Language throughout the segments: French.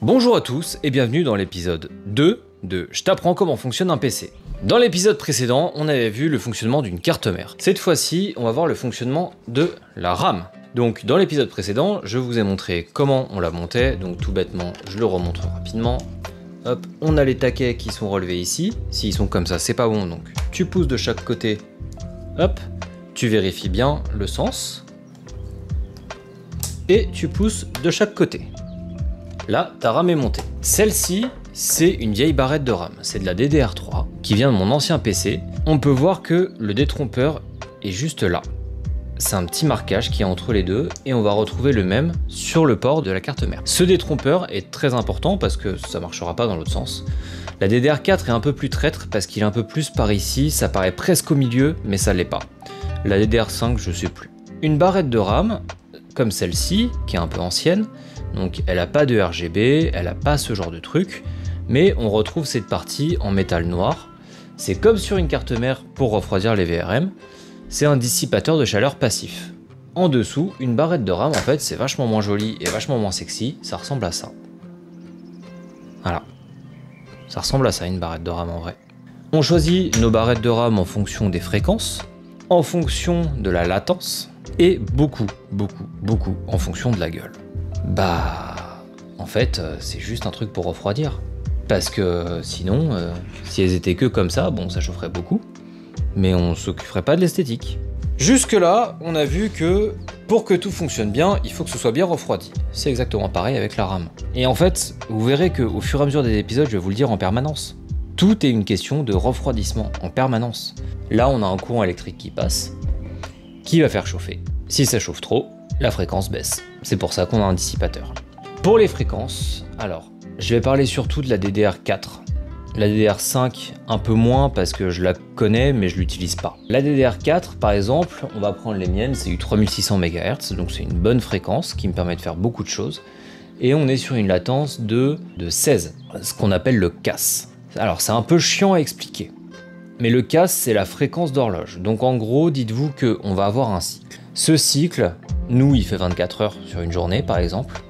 Bonjour à tous et bienvenue dans l'épisode 2 de Je t'apprends comment fonctionne un PC. Dans l'épisode précédent, on avait vu le fonctionnement d'une carte mère. Cette fois-ci, on va voir le fonctionnement de la RAM. Donc dans l'épisode précédent, je vous ai montré comment on la montait, donc tout bêtement, je le remontre rapidement. Hop, on a les taquets qui sont relevés ici. S'ils sont comme ça, c'est pas bon, donc tu pousses de chaque côté. Hop, tu vérifies bien le sens. Et tu pousses de chaque côté. Là, ta RAM est montée. Celle-ci, c'est une vieille barrette de RAM. C'est de la DDR3 qui vient de mon ancien PC. On peut voir que le détrompeur est juste là. C'est un petit marquage qui est entre les deux et on va retrouver le même sur le port de la carte mère. Ce détrompeur est très important parce que ça marchera pas dans l'autre sens. La DDR4 est un peu plus traître parce qu'il est un peu plus par ici, ça paraît presque au milieu, mais ça l'est pas. La DDR5, je sais plus. Une barrette de RAM, comme celle-ci, qui est un peu ancienne, donc elle a pas de RGB, elle a pas ce genre de truc, mais on retrouve cette partie en métal noir. C'est comme sur une carte mère pour refroidir les VRM, c'est un dissipateur de chaleur passif. En dessous, une barrette de RAM, en fait, c'est vachement moins joli et vachement moins sexy, ça ressemble à ça. Voilà. Ça ressemble à ça, une barrette de RAM en vrai. On choisit nos barrettes de RAM en fonction des fréquences, en fonction de la latence, et beaucoup en fonction de la gueule. Bah, en fait, c'est juste un truc pour refroidir. Parce que sinon, si elles étaient que comme ça, bon, ça chaufferait beaucoup, mais on s'occuperait pas de l'esthétique. Jusque là, on a vu que pour que tout fonctionne bien, il faut que ce soit bien refroidi. C'est exactement pareil avec la RAM. Et en fait, vous verrez qu'au fur et à mesure des épisodes, je vais vous le dire en permanence. Tout est une question de refroidissement en permanence. Là, on a un courant électrique qui passe, qui va faire chauffer. Si ça chauffe trop, la fréquence baisse. C'est pour ça qu'on a un dissipateur. Pour les fréquences, alors, je vais parler surtout de la DDR4. La DDR5, un peu moins parce que je la connais mais je l'utilise pas. La DDR4, par exemple, on va prendre les miennes, c'est du 3600 MHz, donc c'est une bonne fréquence qui me permet de faire beaucoup de choses. Et on est sur une latence de 16, ce qu'on appelle le CAS. Alors c'est un peu chiant à expliquer. Mais le CAS, c'est la fréquence d'horloge. Donc en gros, dites-vous qu'on va avoir un cycle. Ce cycle, nous, il fait 24 heures sur une journée, par exemple.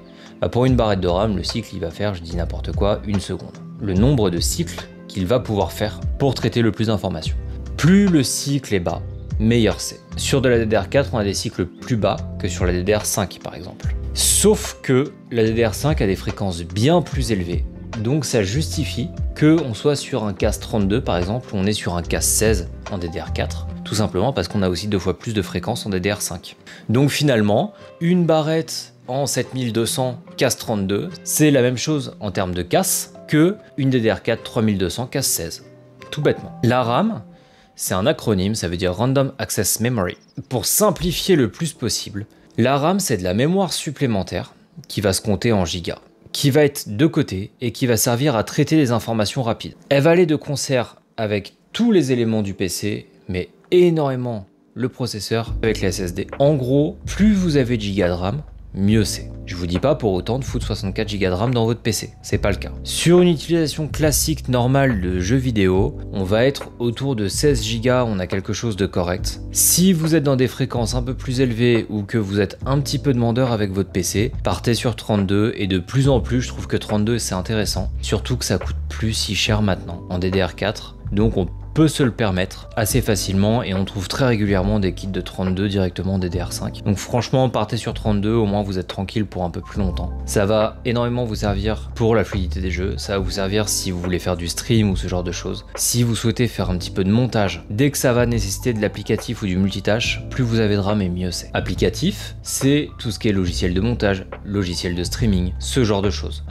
Bah, pour une barrette de RAM, le cycle, il va faire, je dis n'importe quoi, 1 seconde. Le nombre de cycles qu'il va pouvoir faire pour traiter le plus d'informations. Plus le cycle est bas, meilleur c'est. Sur de la DDR4, on a des cycles plus bas que sur la DDR5, par exemple. Sauf que la DDR5 a des fréquences bien plus élevées. Donc ça justifie qu'on soit sur un CAS 32 par exemple, ou on est sur un CAS 16 en DDR4, tout simplement parce qu'on a aussi 2 fois plus de fréquences en DDR5. Donc finalement, une barrette en 7200 CAS 32, c'est la même chose en termes de CAS que une DDR4 3200 CAS 16, tout bêtement. La RAM, c'est un acronyme, ça veut dire Random Access Memory. Pour simplifier le plus possible, la RAM c'est de la mémoire supplémentaire qui va se compter en gigas, qui va être de côté et qui va servir à traiter les informations rapides. Elle va aller de concert avec tous les éléments du PC, mais énormément le processeur avec la SSD. En gros, plus vous avez de gigas de RAM, mieux c'est. Je vous dis pas pour autant de foutre 64 Go de RAM dans votre PC, c'est pas le cas. Sur une utilisation classique normale de jeux vidéo, on va être autour de 16 Go, on a quelque chose de correct. Si vous êtes dans des fréquences un peu plus élevées ou que vous êtes un petit peu demandeur avec votre PC, partez sur 32 et de plus en plus je trouve que 32 c'est intéressant, surtout que ça coûte plus si cher maintenant en DDR4, donc on peut se le permettre assez facilement et on trouve très régulièrement des kits de 32 directement en DDR5. Donc franchement, partez sur 32, au moins vous êtes tranquille pour un peu plus longtemps. Ça va énormément vous servir pour la fluidité des jeux, ça va vous servir si vous voulez faire du stream ou ce genre de choses. Si vous souhaitez faire un petit peu de montage, dès que ça va nécessiter de l'applicatif ou du multitâche, plus vous avez de RAM et mieux c'est. Applicatif, c'est tout ce qui est logiciel de montage, logiciel de streaming, ce genre de choses.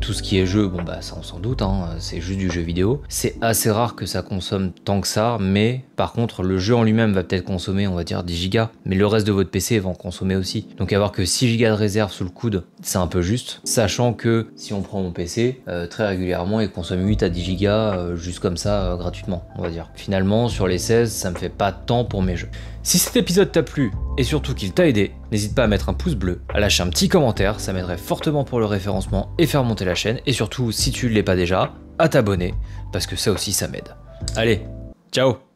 Tout ce qui est jeu, bon bah ça on s'en doute, hein, c'est juste du jeu vidéo. C'est assez rare que ça consomme tant que ça, mais par contre le jeu en lui-même va peut-être consommer on va dire 10 Go, mais le reste de votre PC va en consommer aussi. Donc avoir que 6 Go de réserve sous le coude, c'est un peu juste, sachant que si on prend mon PC, très régulièrement il consomme 8 à 10 Go juste comme ça gratuitement on va dire. Finalement sur les 16 ça me fait pas tant pour mes jeux. Si cet épisode t'a plu et surtout qu'il t'a aidé, n'hésite pas à mettre un pouce bleu, à lâcher un petit commentaire, ça m'aiderait fortement pour le référencement et faire monter la chaîne, et surtout si tu ne l'es pas déjà, à t'abonner parce que ça aussi ça m'aide. Allez, ciao!